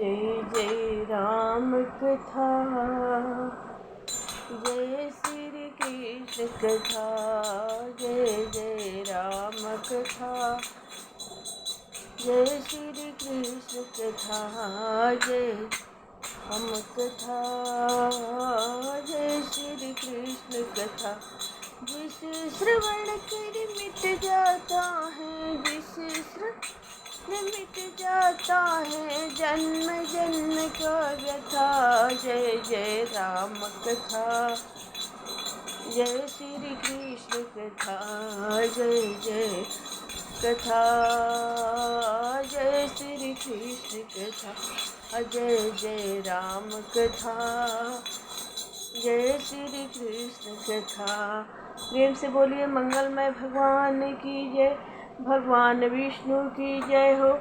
जय जय राम कथा, जय श्री कृष्ण कथा, जय जय राम कथा, जय श्री कृष्ण कथा, जय राम कथा, जय श्री कृष्ण कथा। जिस श्रवण कर मिट जाता है, जिस मिट जाता है जन्म जन्म का व्यथा। जय जय राम कथा, जय श्री कृष्ण कथा, जय जय कथा, जय श्री कृष्ण कथा, जय जय राम कथा, जय श्री कृष्ण कथा। प्रेम से बोलिए मंगलमय भगवान की जय, भगवान विष्णु की जय हो,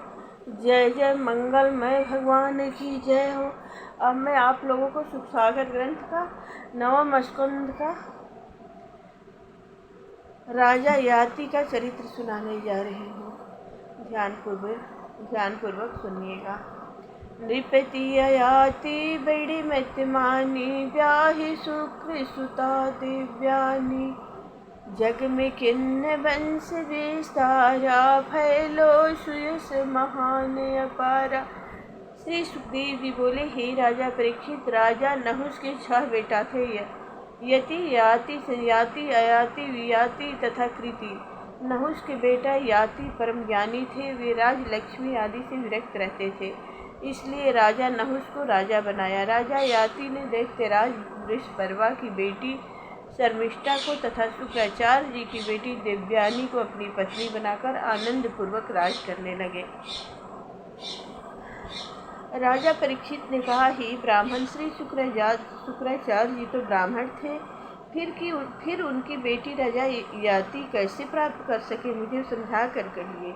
जय जय मंगलमय भगवान की जय हो। अब मैं आप लोगों को सुख सागर ग्रंथ का 9वां स्कंद का राजा याति का चरित्र सुनाने जा रही हूँ। ध्यानपूर्वक सुनिएगा। नृपति याति बड़ी मतिमानी, ब्याहि शुक्र सुता दिव्यानी। जग में किन्न वंश विस्तारा, फैलो सुयस महान अपारा। श्री सुखदेव जी बोले, हे राजा परीक्षित, राजा नहुष के 6 बेटा थे, यति, याति, संयाति, अयाति, वियाति तथा कृति। नहुष के बेटा याति परम ज्ञानी थे, वे राज लक्ष्मी आदि से विरक्त रहते थे, इसलिए राजा नहुष को राजा बनाया। राजा याति ने दैत्यराज वृषपर्वा की बेटी शर्मिष्ठा को तथा शुक्राचार्य जी की बेटी देवयानी को अपनी पत्नी बनाकर आनंद पूर्वक राज करने लगे। राजा परीक्षित ने कहा, ही ब्राह्मण, श्री शुक्राचार्य जी तो ब्राह्मण थे, फिर उनकी बेटी राजा याति कैसे प्राप्त कर सके, मुझे समझा कर कहिए।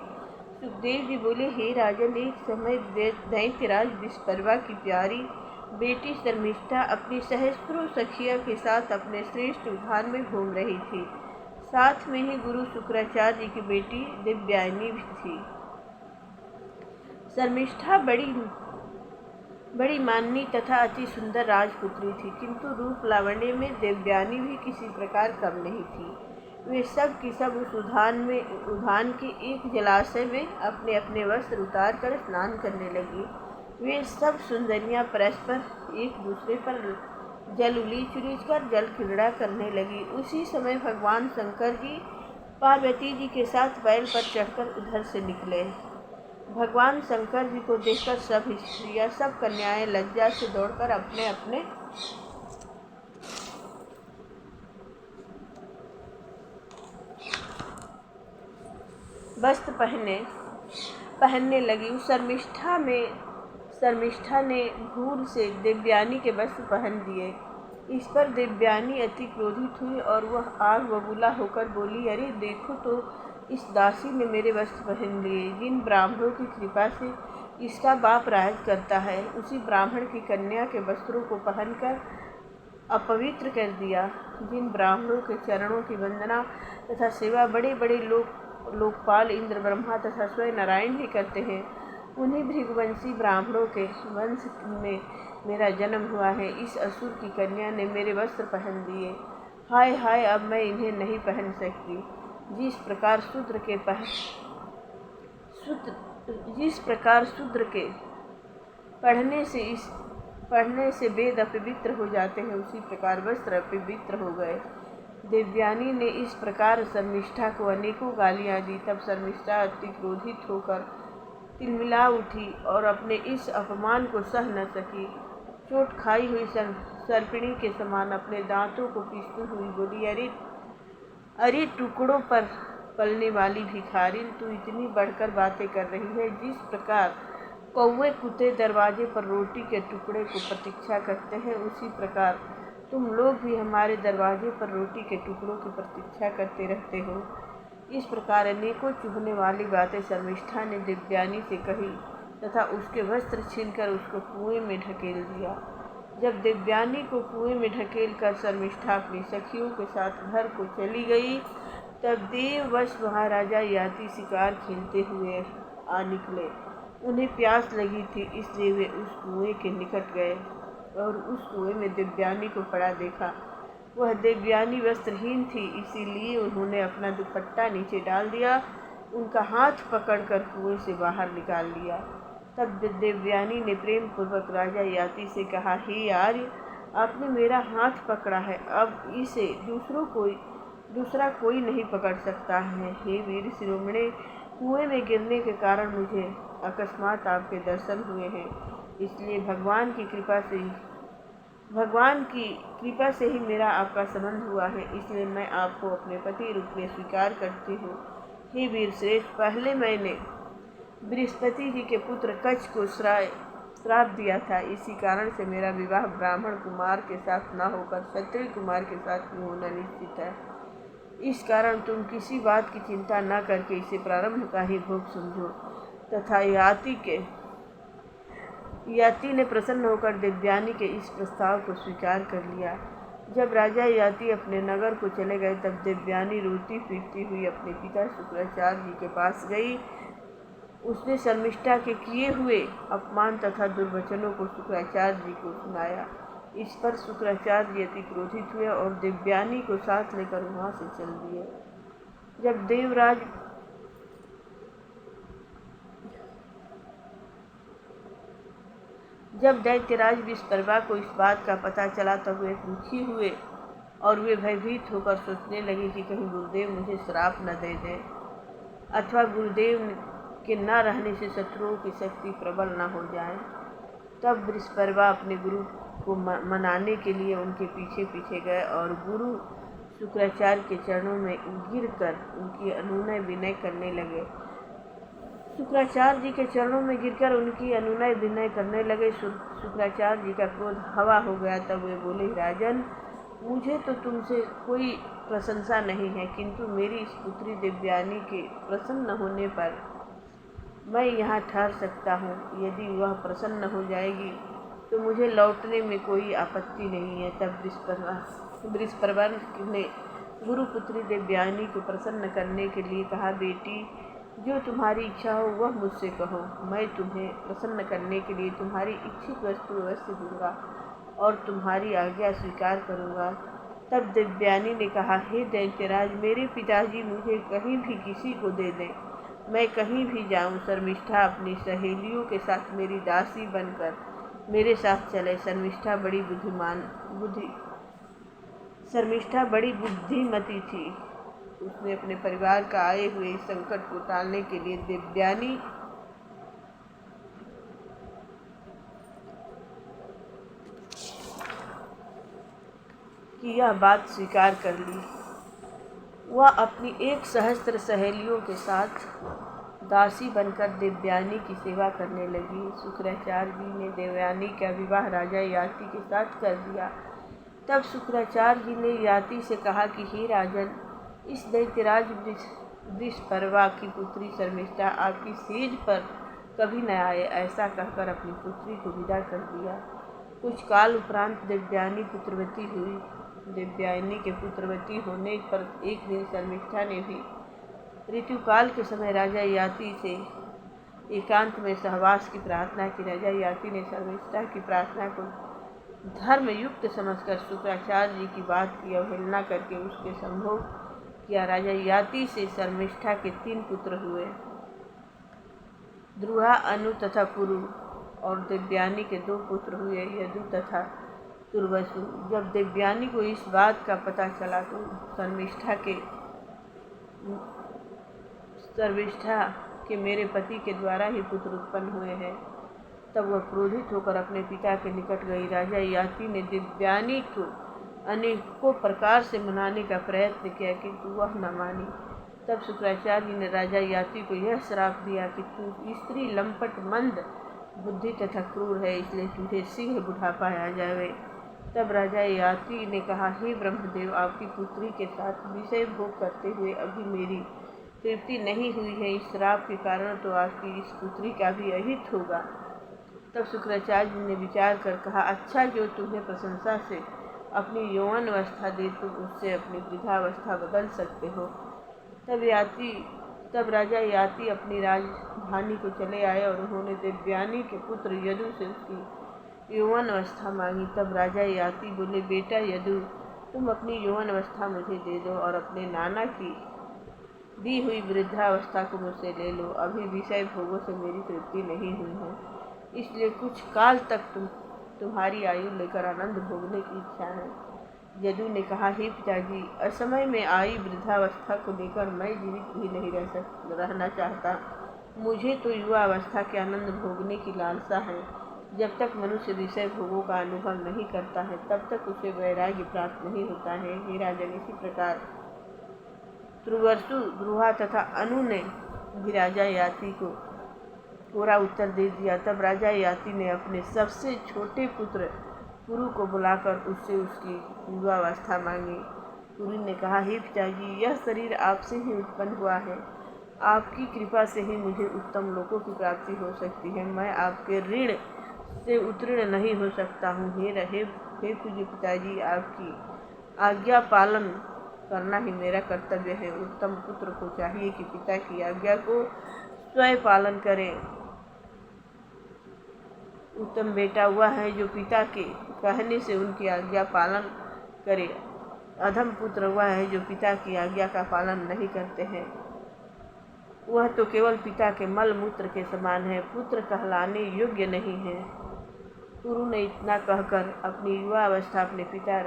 सुखदेव जी बोले, हे राजन, एक समय दैत्यराज विषपर्वा की प्यारी बेटी शर्मिष्ठा अपनी सहस्त्रों सखियों के साथ अपने श्रेष्ठ उद्यान में घूम रही थी। साथ में ही गुरु शुक्राचार्य जी की बेटी देवयानी भी थी। शर्मिष्ठा बड़ी माननी तथा अति सुंदर राजपुत्री थी, किंतु रूप लावण्य में देवयानी भी किसी प्रकार कम नहीं थी। वे सब की सब उस उद्यान के एक जलाशय में अपने अपने वस्त्र उतार कर स्नान करने लगी। वे सब सुंदरियां परस्पर एक दूसरे पर जल उलीच कर जल क्रीड़ा करने लगी। उसी समय भगवान शंकर जी पार्वती जी के साथ बैल पर चढ़कर उधर से निकले। भगवान शंकर जी को देखकर सब स्त्रियां, सब कन्याएं लज्जा से दौड़कर अपने अपने वस्त्र पहनने लगी। उस शर्मिष्ठा ने भूल से देवयानी के वस्त्र पहन दिए। इस पर देवयानी अति क्रोधित हुई और वह आग बबूला होकर बोली, अरे देखो तो, इस दासी ने मेरे वस्त्र पहन लिए। जिन ब्राह्मणों की कृपा से इसका बाप राज करता है, उसी ब्राह्मण की कन्या के वस्त्रों को पहनकर अपवित्र कर दिया। जिन ब्राह्मणों के चरणों की वंदना तथा सेवा बड़े बड़े लोकपाल इंद्र, ब्रह्मा तथा स्वयं नारायण भी करते हैं, उन्हीं भृगुवंशी ब्राह्मणों के वंश में मेरा जन्म हुआ है। इस असुर की कन्या ने मेरे वस्त्र पहन दिए। हाय हाय, अब मैं इन्हें नहीं पहन सकती। जिस प्रकार शूद्र के पढ़ने से वेद अपवित्र हो जाते हैं, उसी प्रकार वस्त्र अपवित्र हो गए। देवयानी ने इस प्रकार शर्मिष्ठा को अनेकों गालियां दी। तब शर्मिष्ठा अति क्रोधित होकर तिलमिला उठी और अपने इस अपमान को सह न सकी। चोट खाई हुई सर्पिणी के समान अपने दांतों को पीसती हुई बोली, अरे टुकड़ों पर पलने वाली भिखारी, तू इतनी बढ़कर बातें कर रही है। जिस प्रकार कौवे कुत्ते दरवाजे पर रोटी के टुकड़े को प्रतीक्षा करते हैं, उसी प्रकार तुम लोग भी हमारे दरवाजे पर रोटी के टुकड़ों की प्रतीक्षा करते रहते हो। इस प्रकार अनेकों चुभने वाली बातें शर्मिष्ठा ने देवयानी से कही तथा उसके वस्त्र छीनकर उसको कुएं में ढकेल दिया। जब देवयानी को कुएं में ढकेल कर शर्मिष्ठा अपनी सखियों के साथ घर को चली गई, तब देववश महाराजा याति शिकार खेलते हुए आ निकले। उन्हें प्यास लगी थी, इसलिए वे उस कुएं के निकट गए और उस कुएं में देवयानी को पड़ा देखा। वह देवयानी वस्त्रहीन थी, इसीलिए उन्होंने अपना दुपट्टा नीचे डाल दिया, उनका हाथ पकड़कर कुएं से बाहर निकाल लिया। तब देवयानी ने प्रेम पूर्वक राजा याति से कहा, हे आर्य, आपने मेरा हाथ पकड़ा है, अब इसे दूसरा कोई नहीं पकड़ सकता है। हे वीर शिरोमणि, कुएं में गिरने के कारण मुझे अकस्मात आपके दर्शन हुए हैं, इसलिए भगवान की कृपा से ही मेरा आपका संबंध हुआ है, इसलिए मैं आपको अपने पति रूप में स्वीकार करती हूँ। हे वीर श्रेष्ठ, पहले मैंने बृहस्पति जी के पुत्र कच्छ को श्राप दिया था, इसी कारण से मेरा विवाह ब्राह्मण कुमार के साथ न होकर क्षत्रिय कुमार के साथ ही होना निश्चित है। इस कारण तुम किसी बात की चिंता न करके इसे प्रारंभ का ही भोग समझो। तथा याति ने प्रसन्न होकर देवयानी के इस प्रस्ताव को स्वीकार कर लिया। जब राजा याति अपने नगर को चले गए, तब देवयानी रोती पीटती हुई अपने पिता शुक्राचार्य जी के पास गई। उसने शर्मिष्ठा के किए हुए अपमान तथा दुर्वचनों को शुक्राचार्य जी को सुनाया। इस पर शुक्राचार्य जी अति क्रोधित हुए और देवयानी को साथ लेकर वहाँ से चल दिए। जब दैत्यराज विस्पर्वा को इस बात का पता चला, तब वे दुखी हुए और वे भयभीत होकर सोचने लगे कि कहीं गुरुदेव मुझे श्राप न दे दें, अथवा गुरुदेव के न रहने से शत्रुओं की शक्ति प्रबल न हो जाए। तब विस्पर्वा अपने गुरु को मनाने के लिए उनके पीछे पीछे गए और गुरु शुक्राचार्य के चरणों में गिरकर उनकी अनुनय विनय करने लगे। शुक्राचार्य जी के चरणों में गिरकर उनकी अनुनय विनय करने लगे। शुक्राचार्य जी का क्रोध हवा हो गया। तब वे बोले, राजन, मुझे तो तुमसे कोई प्रशंसा नहीं है, किंतु मेरी इस पुत्री देवयानी के प्रसन्न होने पर मैं यहाँ ठहर सकता हूँ। यदि वह प्रसन्न हो जाएगी तो मुझे लौटने में कोई आपत्ति नहीं है। तब विस्पर्वा ने गुरुपुत्री देवयानी को प्रसन्न करने के लिए कहा, बेटी, जो तुम्हारी इच्छा हो वह मुझसे कहो, मैं तुम्हें प्रसन्न करने के लिए तुम्हारी इच्छित वस्तु अवश्य दूंगा और तुम्हारी आज्ञा स्वीकार करूंगा। तब देवयानी ने कहा, हे दैत्यराज, मेरे पिताजी मुझे कहीं भी किसी को दे दें, मैं कहीं भी जाऊं, शर्मिष्ठा अपनी सहेलियों के साथ मेरी दासी बनकर मेरे साथ चले। शर्मिष्ठा बड़ी बुद्धिमती थी। उसने अपने परिवार का आए हुए इस संकट को टालने के लिए देवयानी की यह बात स्वीकार कर ली। वह अपनी 1,000 सहेलियों के साथ दासी बनकर देवयानी की सेवा करने लगी। शुक्राचार्य जी ने देवयानी का विवाह राजा याति के साथ कर दिया। तब शुक्राचार्य जी ने याति से कहा कि हे राजन, इस दैत्यराज विस्पर्वा की पुत्री शर्मिष्ठा आपकी सेज पर कभी न आए। ऐसा कहकर अपनी पुत्री को विदा कर दिया। कुछ काल उपरांत देवयानी पुत्रवती हुई। देवयानी के पुत्रवती होने पर एक दिन शर्मिष्ठा ने भी ऋतुकाल के समय राजा याति से एकांत में सहवास की प्रार्थना की। राजा याति ने शर्मिष्ठा की प्रार्थना को धर्म युक्त समझकर शुक्राचार्य जी की बात की अवहेलना करके उसके संभोग किया। राजा याति से शर्मिष्ठा के 3 पुत्र हुए, द्रुहा, अनु तथा पुरु, और देवयानी के 2 पुत्र हुए, यदु तथा तुर्वसु। जब देवयानी को इस बात का पता चला तो शर्मिष्ठा के मेरे पति के द्वारा ही पुत्र उत्पन्न हुए हैं, तब वह क्रोधित होकर अपने पिता के निकट गई। राजा याति ने देवयानी को अनेकों प्रकार से मनाने का प्रयत्न किया, किंतु वह न मानी। तब शुक्राचार्य जी ने राजा याति को यह श्राप दिया कि तू स्त्री लंपट, मंद बुद्धि तथा क्रूर है, इसलिए तुझे शीघ्र बुढ़ापा आ जाए। तब राजा याति ने कहा, हे ब्रह्मदेव, आपकी पुत्री के साथ विषय भोग करते हुए अभी मेरी तृप्ति नहीं हुई है। इस श्राप के कारण तो आपकी इस पुत्री का भी अहित होगा। तब शुक्राचार्य जी ने विचार कर कहा, अच्छा, जो तुम्हें प्रशंसा से अपनी यौवन अवस्था दे, तुम उससे अपनी वृद्धावस्था बदल सकते हो। तब राजा याति अपनी राजधानी को चले आए और उन्होंने देवयानी के पुत्र यदु से उसकी यौवन अवस्था मांगी। तब राजा याति बोले, बेटा यदु, तुम अपनी यौवन अवस्था मुझे दे दो और अपने नाना की दी हुई वृद्धावस्था को मुझसे ले लो। अभी विषय भोगों से मेरी तृप्ति नहीं हुई है, इसलिए कुछ काल तक तुम्हारी आयु लेकर आनंद भोगने की इच्छा है। यदु ने कहा, हे पिताजी, असमय में आई वृद्धावस्था को लेकर मैं जीवित भी नहीं रहना चाहता। मुझे तो युवा अवस्था के आनंद भोगने की लालसा है। जब तक मनुष्य विषय भोगों का अनुभव नहीं करता है तब तक उसे वैराग्य प्राप्त नहीं होता है। हे राजन, इसी प्रकार त्रुवर्सु, द्रुहा तथा अनु ने भी राजा याति को पूरा उत्तर दे दिया। तब राजा याति ने अपने सबसे छोटे पुत्र पुरु को बुलाकर उससे उसकी युवावस्था मांगी। पुरु ने कहा, हे पिताजी, यह शरीर आपसे ही उत्पन्न हुआ है। आपकी कृपा से ही मुझे उत्तम लोकों की प्राप्ति हो सकती है। मैं आपके ऋण से उत्तीर्ण नहीं हो सकता हूँ। हे पूज्य पिताजी, आपकी आज्ञा पालन करना ही मेरा कर्तव्य है। उत्तम पुत्र को चाहिए कि पिता की आज्ञा को स्वयं पालन करे। उत्तम बेटा वह है जो पिता के कहने से उनकी आज्ञा पालन करे। अधम पुत्र वह है जो पिता की आज्ञा का पालन नहीं करते हैं। वह तो केवल पिता के मल मूत्र के समान है, पुत्र कहलाने योग्य नहीं है। पुरु ने इतना कहकर अपनी युवा अवस्था अपने पिता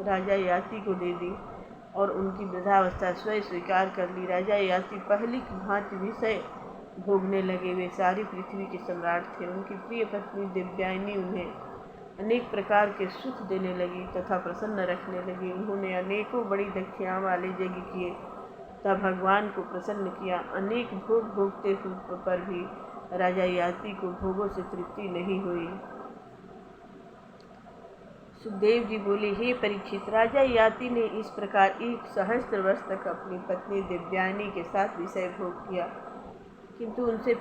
राजा याति को दे दी और उनकी वृद्धावस्था स्वयं स्वीकार कर ली। राजा याति पहली की भांति विषय भोगने लगे। वे सारी पृथ्वी के सम्राट थे। उनकी प्रिय पत्नी देवयानी उन्हें अनेक प्रकार के सुख देने लगी तथा प्रसन्न रखने लगी। उन्होंने अनेकों बड़ी दक्षिणा वाले यज्ञ किए तथा भगवान को प्रसन्न किया। अनेक भोग भोगते पर भी राजा याति को भोगों से तृप्ति नहीं हुई। सुखदेव जी बोले, हे परीक्षित, राजा याति ने इस प्रकार 1 सहस्त्र वर्ष तक अपनी पत्नी देवयानी के साथ विषय भोग किया, किंतु उनसे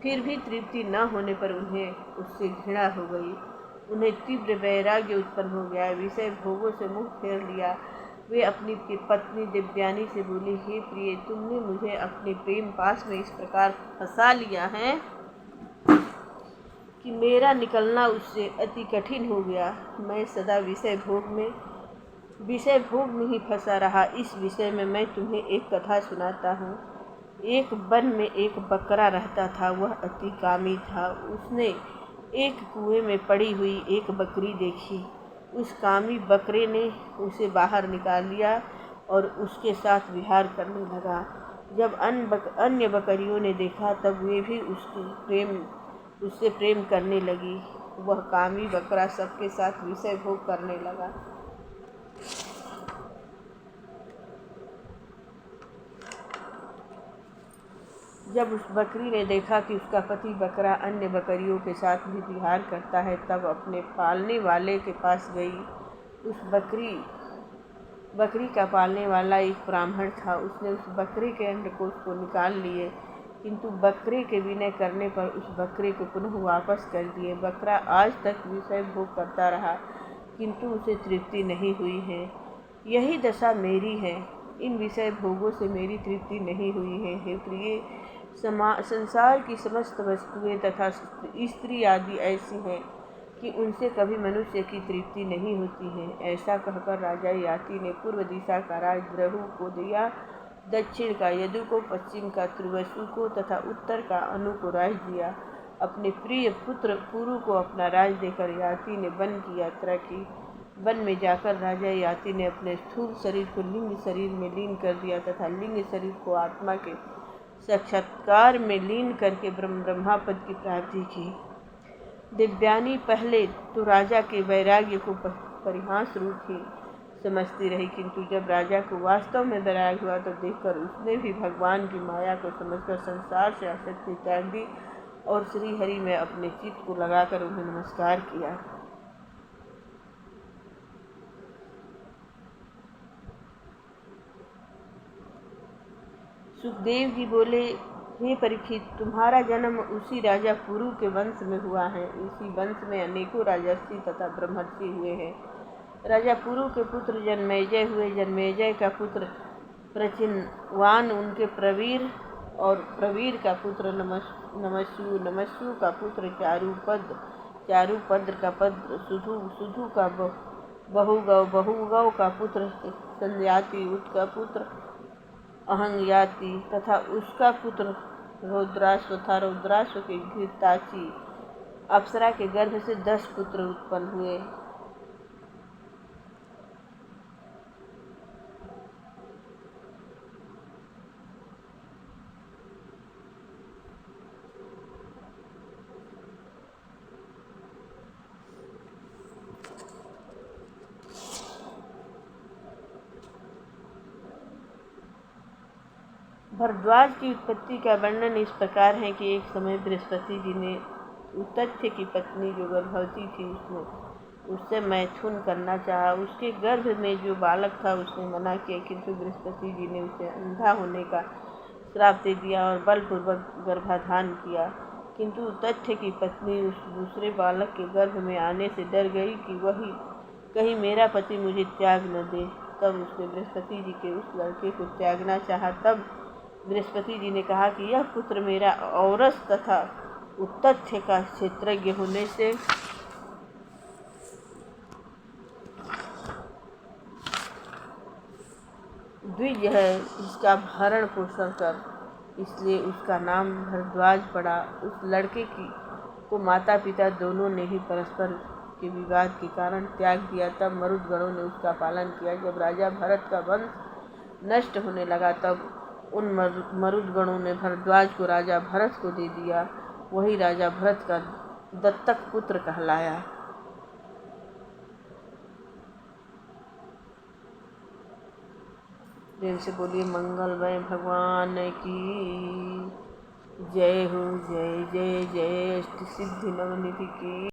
फिर भी तृप्ति न होने पर उन्हें उससे घृणा हो गई। उन्हें तीव्र वैराग्य उत्पन्न हो गया। विषय भोगों से मुँह फेर लिया। वे अपनी पत्नी देवयानी से बोली, हे प्रिय, तुमने मुझे अपने प्रेम पास में इस प्रकार फंसा लिया है कि मेरा निकलना उससे अति कठिन हो गया। मैं सदा विषय भोग में ही फंसा रहा। इस विषय में मैं तुम्हें एक कथा सुनाता हूँ। एक वन में एक बकरा रहता था। वह अति कामी था। उसने एक कुएं में पड़ी हुई एक बकरी देखी। उस कामी बकरे ने उसे बाहर निकाल लिया और उसके साथ विहार करने लगा। जब अन्य बकरियों ने देखा तब वे भी उससे प्रेम करने लगी। वह कामी बकरा सबके साथ विषय भोग करने लगा। जब उस बकरी ने देखा कि उसका पति बकरा अन्य बकरियों के साथ भी विहार करता है, तब अपने पालने वाले के पास गई। उस बकरी का पालने वाला एक ब्राह्मण था। उसने उस बकरे के अंडकोश को निकाल लिए, किंतु बकरे के विनय करने पर उस बकरे को पुनः वापस कर दिए। बकरा आज तक विषय भोग करता रहा, किंतु उसे तृप्ति नहीं हुई है। यही दशा मेरी है। इन विषय भोगों से मेरी तृप्ति नहीं हुई है। हे प्रिय, संसार की समस्त वस्तुएं तथा स्त्री आदि ऐसी हैं कि उनसे कभी मनुष्य की तृप्ति नहीं होती है। ऐसा कहकर राजा याति ने पूर्व दिशा का राज द्रुह को दिया, दक्षिण का यदु को, पश्चिम का त्रुवसु को तथा उत्तर का अनु को राज दिया। अपने प्रिय पुत्र पुरु को अपना राज देकर याति ने वन की यात्रा की। वन में जाकर राजा याति ने अपने स्थूल शरीर को लिंग शरीर में लीन कर दिया तथा लिंग शरीर को आत्मा के साक्षात्कार में लीन करके ब्रह्मा पद की प्राप्ति की। देवयानी पहले तो राजा के वैराग्य को परिहास रूप ही समझती रही, किंतु जब राजा को वास्तव में वैराग्य हुआ तो देखकर उसने भी भगवान की माया को समझकर संसार से आसक्ति त्याग दी और श्री हरि में अपने चित्त को लगाकर उन्हें नमस्कार किया। सुखदेव जी बोले, हे परीक्षित, तुम्हारा जन्म उसी राजा पुरु के वंश में हुआ है। इसी वंश में अनेकों राजर्षि तथा ब्रह्मर्षि हुए हैं। राजा पुरु के पुत्र जन्मेजय हुए। जन्मेजय का पुत्र प्रचिनवान उनके प्रवीर और प्रवीर का पुत्र नमस्यु, नमस्यु का पुत्र चारुपद, चारुपद्र का पद्र, सुधु, सुधु का बहुगव, बहुगव का पुत्र संध्याति, उसका पुत्र अहंयाति तथा उसका पुत्र रौद्राश्व था। रौद्राश्व के घृताची अप्सरा के गर्भ से 10 पुत्र उत्पन्न हुए। भरद्वाज की उत्पत्ति का वर्णन इस प्रकार है कि एक समय बृहस्पति जी ने उतथ्य की पत्नी जो गर्भवती थी उससे मैथुन करना चाहा। उसके गर्भ में जो बालक था उसने मना किया, किंतु बृहस्पति जी ने उसे अंधा होने का श्राप दे दिया और बलपूर्वक गर्भाधान किया। किंतु उतथ्य की पत्नी उस दूसरे बालक के गर्भ में आने से डर गई कि वही कहीं मेरा पति मुझे त्याग न दे। तब उसने बृहस्पति जी के उस लड़के को त्यागना चाहा। तब बृहस्पति जी ने कहा कि यह पुत्र मेरा औरस तथा उतथ्य का क्षेत्रज्ञ होने से द्विज है, इसका भरण पोषण कर। इसलिए उसका नाम भरद्वाज पड़ा। उस लड़के को माता पिता दोनों ने ही परस्पर के विवाद के कारण त्याग दिया। तब मरुदगणों ने उसका पालन किया। जब राजा भरत का वंश नष्ट होने लगा तब उन मरुदगणों ने भरद्वाज को राजा भरत को दे दिया। वही राजा भरत का दत्तक पुत्र कहलाया। प्रेम से बोलिए मंगलमय भगवान की जय हो। जय जय जय अष्ट सिद्धि नवनिधि की।